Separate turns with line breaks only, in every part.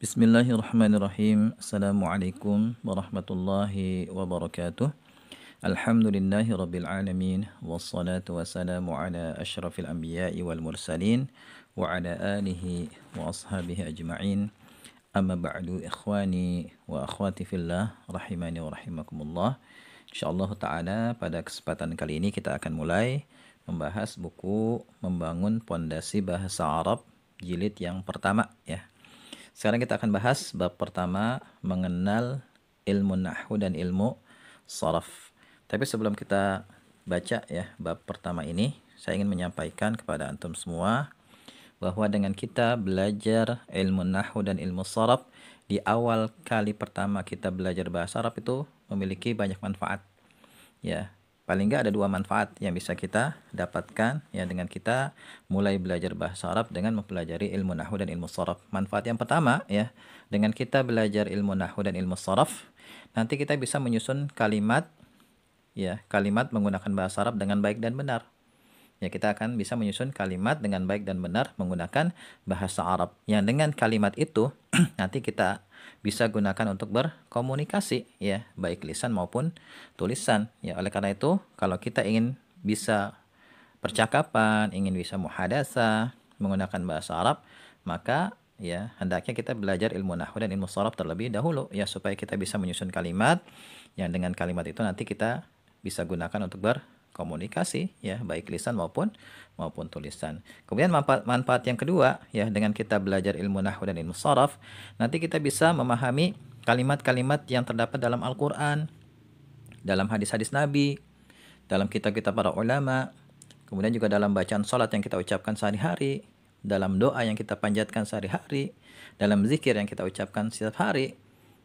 Bismillahirrahmanirrahim. Assalamualaikum warahmatullahi wabarakatuh. Alhamdulillahi rabbil alamin. Wassalatu wassalamu ala ashrafil anbiya'i wal mursalin wa ala alihi wa ashabihi ajma'in. Amma ba'du, ikhwani wa akhwati fillah rahimani wa rahimakumullah. Insyaallah ta'ala pada kesempatan kali ini kita akan mulai membahas buku Membangun Pondasi Bahasa Arab jilid yang pertama ya. Sekarang kita akan bahas bab pertama, mengenal ilmu nahwu dan ilmu sharaf. Tapi sebelum kita baca ya bab pertama ini, saya ingin menyampaikan kepada antum semua bahwa dengan kita belajar ilmu nahwu dan ilmu sharaf di awal kali pertama kita belajar bahasa Arab itu memiliki banyak manfaat. Ya, paling nggak ada dua manfaat yang bisa kita dapatkan ya dengan kita mulai belajar bahasa Arab dengan mempelajari ilmu nahwu dan ilmu sharaf. Manfaat yang pertama ya, dengan kita belajar ilmu nahwu dan ilmu sharaf, nanti kita bisa menyusun kalimat ya, kalimat menggunakan bahasa Arab dengan baik dan benar. Ya, kita akan bisa menyusun kalimat dengan baik dan benar menggunakan bahasa Arab. Yang dengan kalimat itu nanti kita bisa gunakan untuk berkomunikasi ya, baik lisan maupun tulisan. Ya, oleh karena itu kalau kita ingin bisa percakapan, ingin bisa muhadasah menggunakan bahasa Arab, maka ya hendaknya kita belajar ilmu nahwu dan ilmu sharaf terlebih dahulu ya, supaya kita bisa menyusun kalimat yang dengan kalimat itu nanti kita bisa gunakan untuk berkomunikasi ya, baik lisan maupun tulisan. Kemudian manfaat yang kedua ya, dengan kita belajar ilmu nahwu dan ilmu sharaf, nanti kita bisa memahami kalimat-kalimat yang terdapat dalam Al-Qur'an, dalam hadis-hadis Nabi, dalam kitab-kitab para ulama, kemudian juga dalam bacaan salat yang kita ucapkan sehari-hari, dalam doa yang kita panjatkan sehari-hari, dalam zikir yang kita ucapkan setiap hari,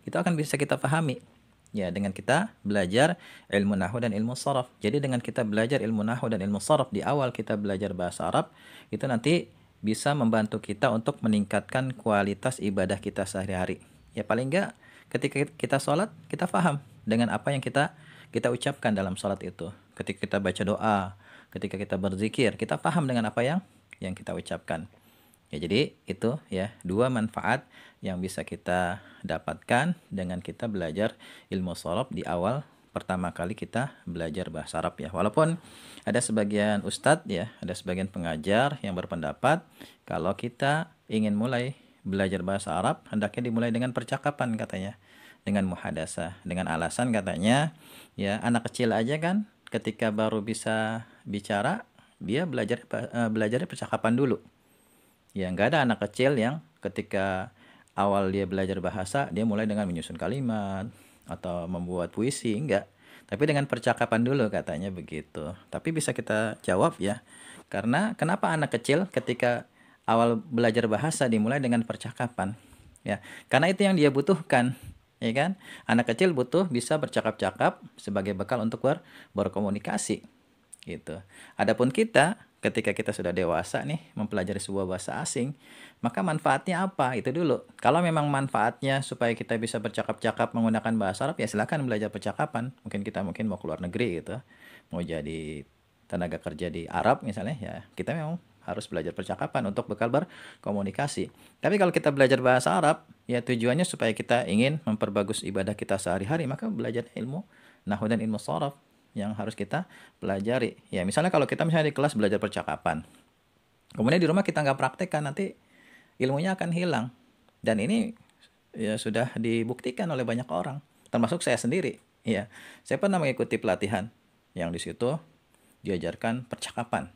itu akan bisa kita pahami ya dengan kita belajar ilmu nahwu dan ilmu sharaf. Jadi dengan kita belajar ilmu nahwu dan ilmu sharaf di awal kita belajar bahasa Arab, itu nanti bisa membantu kita untuk meningkatkan kualitas ibadah kita sehari-hari. Ya paling enggak ketika kita sholat, kita paham dengan apa yang kita ucapkan dalam sholat itu. Ketika kita baca doa, ketika kita berzikir, kita paham dengan apa yang kita ucapkan. Ya, jadi itu ya dua manfaat yang bisa kita dapatkan dengan kita belajar ilmu sharaf di awal pertama kali kita belajar bahasa Arab ya. Walaupun ada sebagian ustadz ya, ada sebagian pengajar yang berpendapat kalau kita ingin mulai belajar bahasa Arab hendaknya dimulai dengan percakapan katanya, dengan muhadasah, dengan alasan katanya ya anak kecil aja kan ketika baru bisa bicara dia belajar percakapan dulu. Ya, nggak ada anak kecil yang ketika awal dia belajar bahasa, dia mulai dengan menyusun kalimat atau membuat puisi, enggak. Tapi dengan percakapan dulu katanya begitu. Tapi bisa kita jawab ya, karena kenapa anak kecil ketika awal belajar bahasa dimulai dengan percakapan? Ya, karena itu yang dia butuhkan. Ya kan? Anak kecil butuh bisa bercakap-cakap sebagai bekal untuk berkomunikasi. Gitu. Adapun kita ketika kita sudah dewasa nih mempelajari sebuah bahasa asing, maka manfaatnya apa? Itu dulu. Kalau memang manfaatnya supaya kita bisa bercakap-cakap menggunakan bahasa Arab, ya silakan belajar percakapan. Mungkin kita mau keluar negeri gitu, mau jadi tenaga kerja di Arab misalnya, ya kita memang harus belajar percakapan untuk bekal berkomunikasi. Tapi kalau kita belajar bahasa Arab, ya tujuannya supaya kita ingin memperbagus ibadah kita sehari-hari, maka belajar ilmu nahwu dan ilmu sharaf yang harus kita pelajari. Ya, misalnya kalau kita misalnya di kelas belajar percakapan, kemudian di rumah kita nggak praktekkan, nanti ilmunya akan hilang. Dan ini ya sudah dibuktikan oleh banyak orang, termasuk saya sendiri. Ya, saya pernah mengikuti pelatihan yang di situ diajarkan percakapan.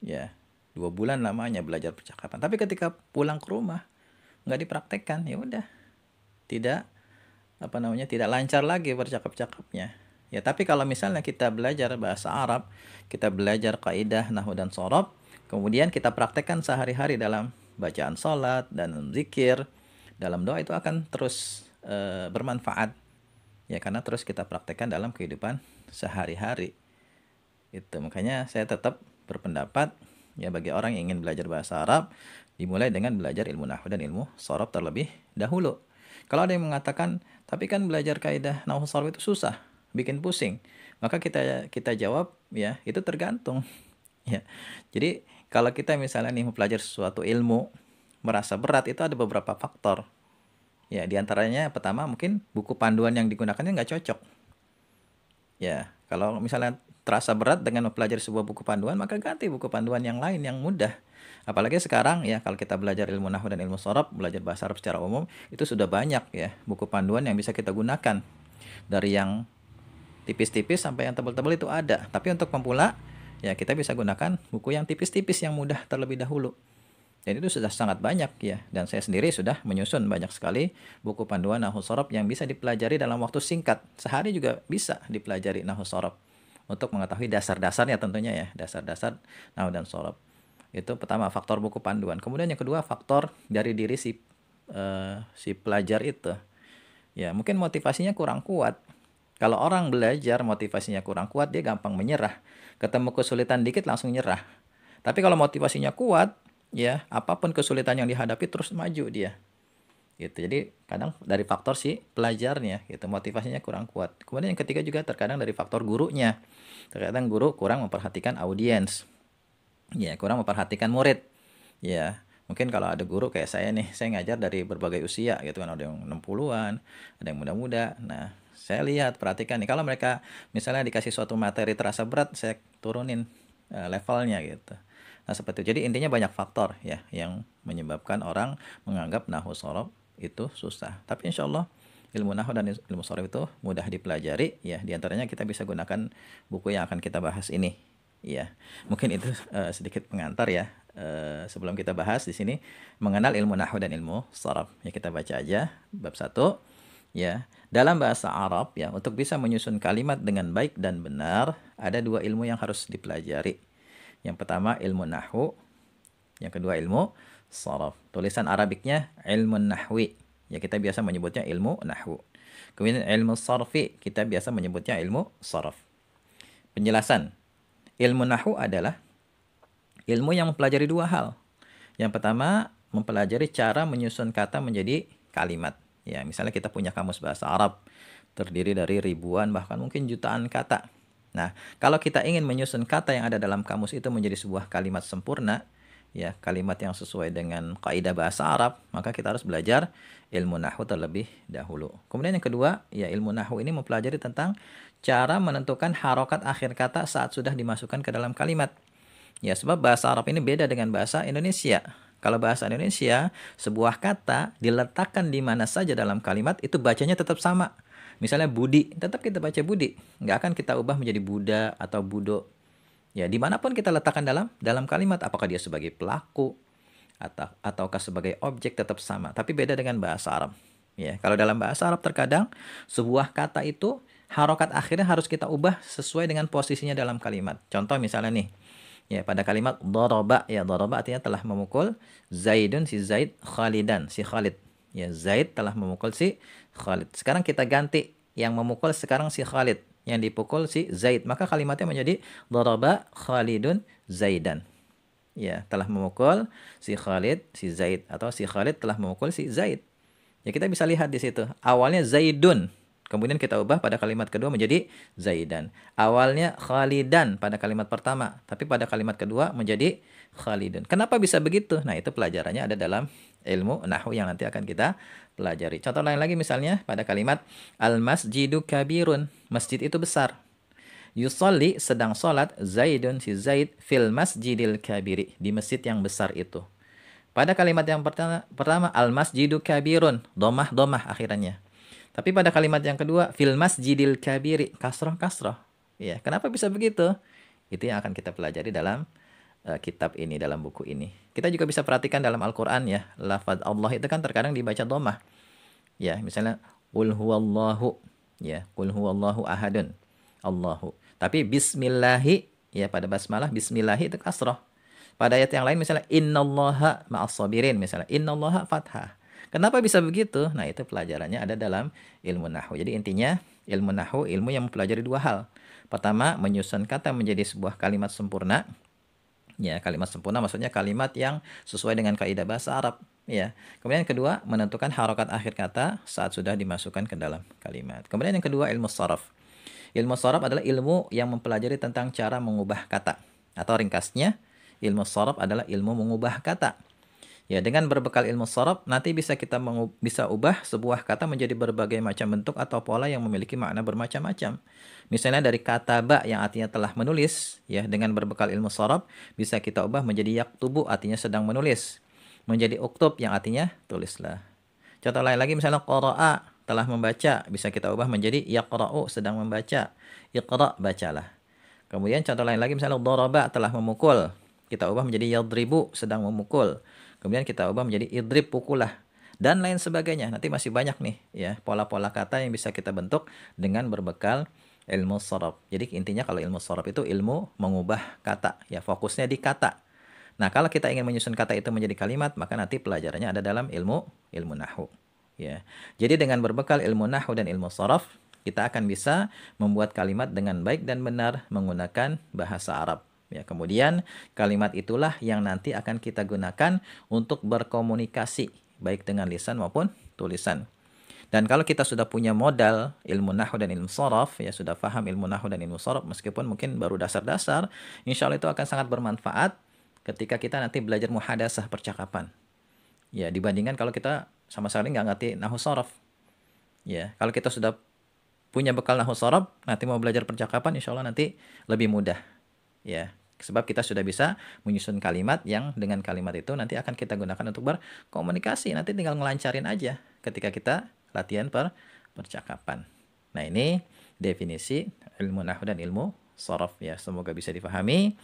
Ya, 2 bulan lamanya belajar percakapan. Tapi ketika pulang ke rumah nggak dipraktekkan, ya udah tidak tidak lancar lagi bercakap-cakapnya. Ya, tapi kalau misalnya kita belajar bahasa Arab, kita belajar kaidah nahwu dan sharaf, kemudian kita praktekkan sehari-hari dalam bacaan salat dan zikir, dalam doa, itu akan terus bermanfaat. Ya, karena terus kita praktekkan dalam kehidupan sehari-hari. Itu makanya saya tetap berpendapat ya bagi orang yang ingin belajar bahasa Arab dimulai dengan belajar ilmu nahwu dan ilmu sharaf terlebih dahulu. Kalau ada yang mengatakan, tapi kan belajar kaidah nahwu sharaf itu susah, bikin pusing, maka kita jawab ya itu tergantung ya. Jadi kalau kita misalnya nih mempelajari sesuatu ilmu merasa berat, itu ada beberapa faktor Ya, di antaranya pertama mungkin buku panduan yang digunakannya nggak cocok. Ya, kalau misalnya terasa berat dengan mempelajari sebuah buku panduan, maka ganti buku panduan yang lain yang mudah. Apalagi sekarang ya, kalau kita belajar ilmu nahwu dan ilmu shorof, belajar bahasa Arab secara umum, itu sudah banyak ya buku panduan yang bisa kita gunakan. Dari yang tipis-tipis sampai yang tebal-tebal itu ada. Tapi untuk pemula, ya kita bisa gunakan buku yang tipis-tipis yang mudah terlebih dahulu. Dan itu sudah sangat banyak ya. Dan saya sendiri sudah menyusun banyak sekali buku panduan nahwu shorof yang bisa dipelajari dalam waktu singkat. Sehari juga bisa dipelajari nahwu shorof. Untuk mengetahui dasar-dasarnya tentunya ya. Dasar-dasar nahwu dan shorof. Itu pertama faktor buku panduan. Kemudian yang kedua faktor dari diri si pelajar itu. Ya mungkin motivasinya kurang kuat. Kalau orang belajar motivasinya kurang kuat, dia gampang menyerah. Ketemu kesulitan dikit langsung nyerah. Tapi kalau motivasinya kuat, ya apapun kesulitan yang dihadapi terus maju dia. Gitu. Jadi kadang dari faktor si pelajarnya, gitu, motivasinya kurang kuat. Kemudian yang ketiga juga terkadang dari faktor gurunya. Terkadang guru kurang memperhatikan audiens. Ya, kurang memperhatikan murid. Ya, mungkin kalau ada guru kayak saya nih, saya ngajar dari berbagai usia gitu kan, ada yang 60-an, ada yang muda-muda. Nah, saya lihat, perhatikan nih, kalau mereka misalnya dikasih suatu materi terasa berat, saya turunin levelnya gitu. Nah, seperti itu. Jadi intinya banyak faktor ya yang menyebabkan orang menganggap nahwu shorof itu susah. Tapi insya Allah ilmu nahwu dan ilmu shorof itu mudah dipelajari ya. Di antaranya kita bisa gunakan buku yang akan kita bahas ini. Ya, mungkin itu sedikit pengantar ya. Sebelum kita bahas di sini mengenal ilmu nahwu dan ilmu shorof. Ya kita baca aja bab 1. Ya, dalam bahasa Arab ya, untuk bisa menyusun kalimat dengan baik dan benar, ada dua ilmu yang harus dipelajari. Yang pertama ilmu nahwu, yang kedua ilmu shorof. Tulisan Arabiknya ilmu nahwi. Ya kita biasa menyebutnya ilmu nahwu. Kemudian ilmu shorfi, kita biasa menyebutnya ilmu shorof. Penjelasan. Ilmu nahwu adalah ilmu yang mempelajari dua hal. Yang pertama, mempelajari cara menyusun kata menjadi kalimat. Ya, misalnya kita punya kamus bahasa Arab terdiri dari ribuan bahkan mungkin jutaan kata. Nah, kalau kita ingin menyusun kata yang ada dalam kamus itu menjadi sebuah kalimat sempurna, ya, kalimat yang sesuai dengan kaidah bahasa Arab, maka kita harus belajar ilmu nahwu terlebih dahulu. Kemudian yang kedua, ya ilmu nahwu ini mempelajari tentang cara menentukan harokat akhir kata saat sudah dimasukkan ke dalam kalimat. Ya, sebab bahasa Arab ini beda dengan bahasa Indonesia. Kalau bahasa Indonesia, sebuah kata diletakkan di mana saja dalam kalimat, itu bacanya tetap sama. Misalnya budi, tetap kita baca budi. Nggak akan kita ubah menjadi buda atau budo. Ya, dimanapun kita letakkan dalam kalimat, apakah dia sebagai pelaku ataukah sebagai objek, tetap sama. Tapi beda dengan bahasa Arab. Ya, kalau dalam bahasa Arab terkadang sebuah kata itu harokat akhirnya harus kita ubah sesuai dengan posisinya dalam kalimat. Contoh misalnya nih, ya pada kalimat daraba, ya daraba artinya telah memukul Zaidun, si Zaid, Khalidan, si Khalid. Ya, Zaid telah memukul si Khalid. Sekarang kita ganti, yang memukul sekarang si Khalid, yang dipukul si Zaid. Maka kalimatnya menjadi daraba Khalidun Zaidan. Ya, telah memukul si Khalid, si Zaid, atau si Khalid telah memukul si Zaid. Ya, kita bisa lihat di situ. Awalnya Zaidun, kemudian kita ubah pada kalimat kedua menjadi Zaidan. Awalnya Khalidan pada kalimat pertama, tapi pada kalimat kedua menjadi Khalidun. Kenapa bisa begitu? Nah, itu pelajarannya ada dalam ilmu nahwu yang nanti akan kita pelajari. Contoh lain lagi misalnya pada kalimat al-masjidu kabirun. Masjid itu besar. Yusolli, sedang sholat, Zaidun, si Zaid, fil masjidil kabiri, di masjid yang besar itu. Pada kalimat yang pertama al-masjidu kabirun, domah akhirannya. Tapi pada kalimat yang kedua, fil masjidil kabiri, kasroh. Ya, kenapa bisa begitu? Itu yang akan kita pelajari dalam kitab ini, dalam buku ini. Kita juga bisa perhatikan dalam Al-Quran ya, lafaz Allah itu kan terkadang dibaca domah. Ya, misalnya, qul huwallahu, ya, qul huwallahu ahadun, Allahu. Tapi bismillahi, ya pada basmalah, bismillahi itu kasroh. Pada ayat yang lain misalnya, innallaha ma'as sabirin, misalnya, innallaha fathah. Kenapa bisa begitu? Nah, itu pelajarannya ada dalam ilmu nahwu. Jadi intinya, ilmu nahwu, ilmu yang mempelajari dua hal. Pertama, menyusun kata menjadi sebuah kalimat sempurna. Ya, kalimat sempurna maksudnya kalimat yang sesuai dengan kaidah bahasa Arab. Ya. Kemudian yang kedua, menentukan harokat akhir kata saat sudah dimasukkan ke dalam kalimat. Kemudian yang kedua, ilmu shorof. Ilmu shorof adalah ilmu yang mempelajari tentang cara mengubah kata. Atau ringkasnya, ilmu shorof adalah ilmu mengubah kata. Ya, dengan berbekal ilmu sharaf nanti bisa kita bisa ubah sebuah kata menjadi berbagai macam bentuk atau pola yang memiliki makna bermacam-macam. Misalnya dari kata ba yang artinya telah menulis, ya dengan berbekal ilmu sharaf bisa kita ubah menjadi yaktubu artinya sedang menulis. Menjadi uktub yang artinya tulislah. Contoh lain lagi misalnya qara'a telah membaca, bisa kita ubah menjadi yaqra'u sedang membaca. Iqra' bacalah. Kemudian contoh lain lagi misalnya daraba telah memukul, kita ubah menjadi yadribu sedang memukul. Kemudian kita ubah menjadi idrib pukullah dan lain sebagainya. Nanti masih banyak nih ya pola-pola kata yang bisa kita bentuk dengan berbekal ilmu sharaf. Jadi intinya kalau ilmu sharaf itu ilmu mengubah kata, ya fokusnya di kata. Nah, kalau kita ingin menyusun kata itu menjadi kalimat, maka nanti pelajarannya ada dalam ilmu nahwu. Ya. Jadi dengan berbekal ilmu nahwu dan ilmu sharaf, kita akan bisa membuat kalimat dengan baik dan benar menggunakan bahasa Arab. Ya, kemudian kalimat itulah yang nanti akan kita gunakan untuk berkomunikasi baik dengan lisan maupun tulisan. Dan kalau kita sudah punya modal ilmu nahwu dan ilmu sharaf, ya sudah paham ilmu nahwu dan ilmu sharaf meskipun mungkin baru dasar-dasar, insya Allah itu akan sangat bermanfaat ketika kita nanti belajar muhadasah percakapan. Ya, dibandingkan kalau kita sama sekali nggak ngerti nahwu sharaf. Ya, kalau kita sudah punya bekal nahwu sharaf, nanti mau belajar percakapan insya Allah nanti lebih mudah. Ya, sebab kita sudah bisa menyusun kalimat yang dengan kalimat itu nanti akan kita gunakan untuk berkomunikasi. Nanti tinggal ngelancarin aja ketika kita latihan percakapan. Nah, ini definisi ilmu nahwu dan ilmu sharaf ya. Semoga bisa difahami.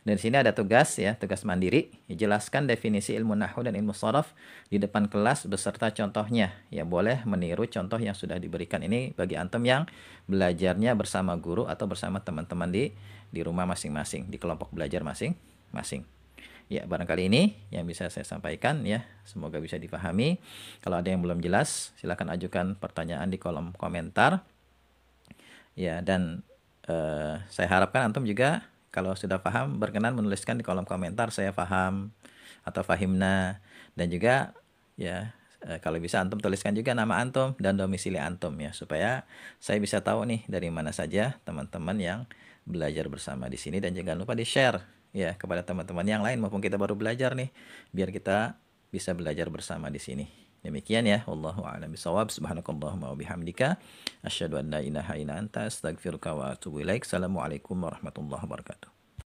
Dan di sini ada tugas ya, tugas mandiri. Jelaskan definisi ilmu nahwu dan ilmu sharaf di depan kelas beserta contohnya. Ya, boleh meniru contoh yang sudah diberikan ini bagi antum yang belajarnya bersama guru atau bersama teman-teman di rumah masing-masing, di kelompok belajar masing-masing. Ya, barangkali ini yang bisa saya sampaikan ya. Semoga bisa dipahami. Kalau ada yang belum jelas, silakan ajukan pertanyaan di kolom komentar. Ya, dan saya harapkan antum juga kalau sudah paham berkenan menuliskan di kolom komentar saya paham atau fahimna, dan juga ya kalau bisa antum tuliskan juga nama antum dan domisili antum ya supaya saya bisa tahu nih dari mana saja teman-teman yang belajar bersama di sini, dan jangan lupa di-share ya kepada teman-teman yang lain maupun kita baru belajar nih biar kita bisa belajar bersama di sini. Demikian ya, wallahu a'lam bishawab. Subhanakallahumma wa bihamdika asyhadu an la ilaha illa anta astaghfiruka wa atubu ilaik. Assalamualaikum warahmatullahi wabarakatuh.